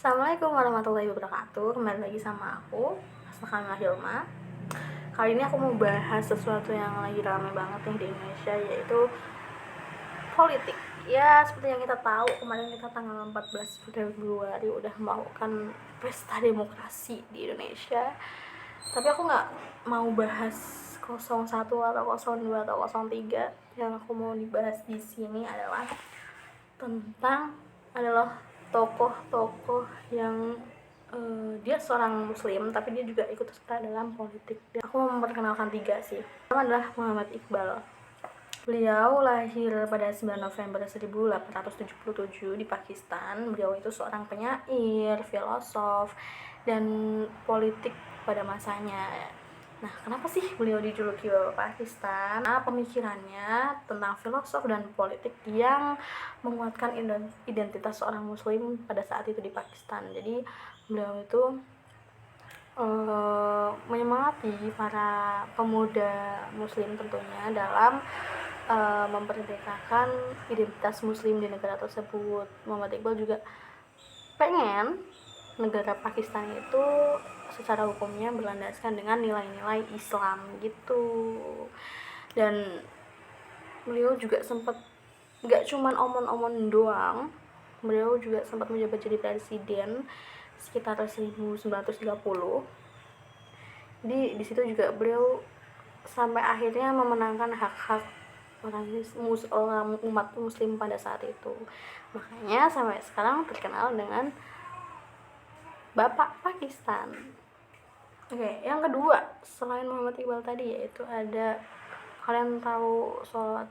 Assalamualaikum warahmatullahi wabarakatuh. Kembali lagi sama aku, Asma Hilma. Kali ini aku mau bahas sesuatu yang lagi ramai banget nih di Indonesia, yaitu politik. Ya, seperti yang kita tahu, kemarin kita tanggal 14 Februari udah melakukan pesta demokrasi di Indonesia. Tapi aku nggak mau bahas 01 atau 02 atau 03. Yang aku mau dibahas di sini adalah tokoh-tokoh yang dia seorang muslim tapi dia juga ikut serta dalam politik. Aku mau memperkenalkan 3 sih. Pertama adalah Muhammad Iqbal. Beliau lahir pada 9 November 1877 di Pakistan. Beliau itu seorang penyair, filosof, dan politik pada masanya. Nah, kenapa sih beliau dijuluki Bapak Pakistan? Nah, pemikirannya tentang filosof dan politik yang menguatkan identitas seorang muslim pada saat itu di Pakistan. Jadi, beliau itu menyemangati para pemuda muslim tentunya dalam memerdekakan identitas muslim di negara tersebut. Muhammad Iqbal juga pengen negara Pakistan itu secara hukumnya berlandaskan dengan nilai-nilai Islam gitu. Dan beliau juga sempat gak cuman omon-omon doang, beliau juga sempat menjabat jadi presiden sekitar 1930. Di situ juga beliau sampai akhirnya memenangkan hak-hak orang umat muslim pada saat itu. Makanya sampai sekarang terkenal dengan Bapak Pakistan. Oke, yang kedua selain Muhammad Iqbal tadi, yaitu ada, kalian tahu sholat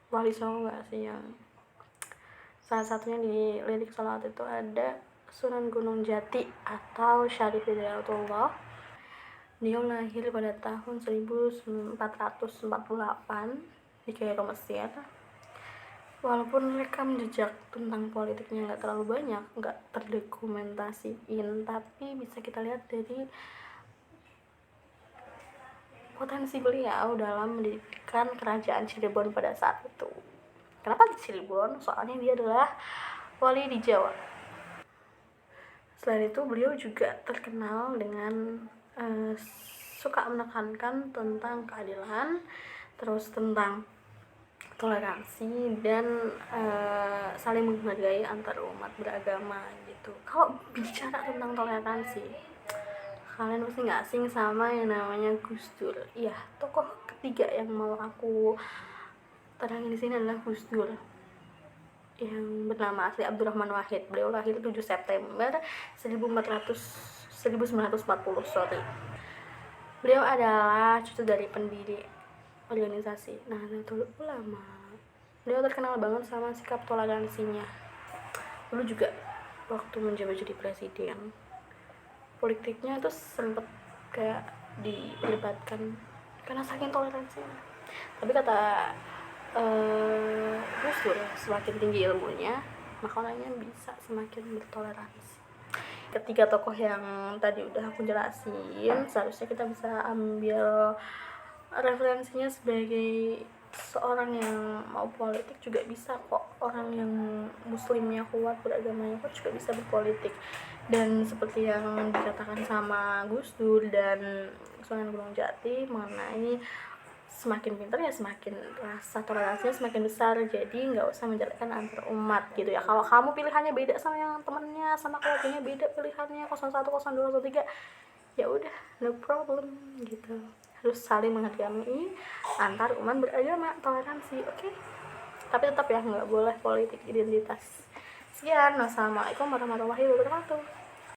Wali Songo nggak sih, yang salah satunya di lirik sholat itu ada Sunan Gunung Jati atau Syarif Hidayatullah. Dia lahir pada tahun 1448 di Kairo, Mesir. Walaupun rekam jejak tentang politiknya nggak terlalu banyak, nggak terdokumentasiin, tapi bisa kita lihat dari potensi beliau dalam mendirikan kerajaan Cirebon pada saat itu. Kenapa di Cirebon? Soalnya dia adalah wali di Jawa. Selain itu, beliau juga terkenal dengan suka menekankan tentang keadilan, terus tentang toleransi dan saling menghargai antar umat beragama gitu. Kalau bicara tentang toleransi, kalian pasti nggak asing sama yang namanya Gus Dur. Iya, tokoh ketiga yang mau aku terangin di sini adalah Gus Dur, yang bernama asli Abdurrahman Wahid. Beliau lahir 7 September 1940. Beliau adalah cucu dari pendiri organisasi Nahdlatul Ulama. Beliau terkenal banget sama sikap toleransinya. Dulu juga waktu menjabat jadi presiden, politiknya itu sempet kayak dilibatkan karena saking toleransinya. Tapi kata Gus Dur, semakin tinggi ilmunya maka orangnya bisa semakin bertoleransi. Ketiga tokoh yang tadi udah aku jelasin, seharusnya kita bisa ambil referensinya sebagai seorang yang mau politik juga bisa kok. Orang yang muslimnya kuat, beragamanya kuat juga bisa berpolitik. Dan seperti yang dikatakan sama Gus Dur dan Sunan Gunung Jati mengenai semakin pintar ya semakin rasa toleransinya semakin besar. Jadi nggak usah menjelekkan antar umat gitu ya. Kalau kamu pilihannya beda sama yang temennya, sama keluarganya beda pilihannya 01, 02, 03, ya udah, no problem gitu. Harus saling menghargai antar umat beragama, toleransi, oke? Tapi tetap ya nggak boleh politik identitas. Sekian, wassalamualaikum warahmatullahi wabarakatuh.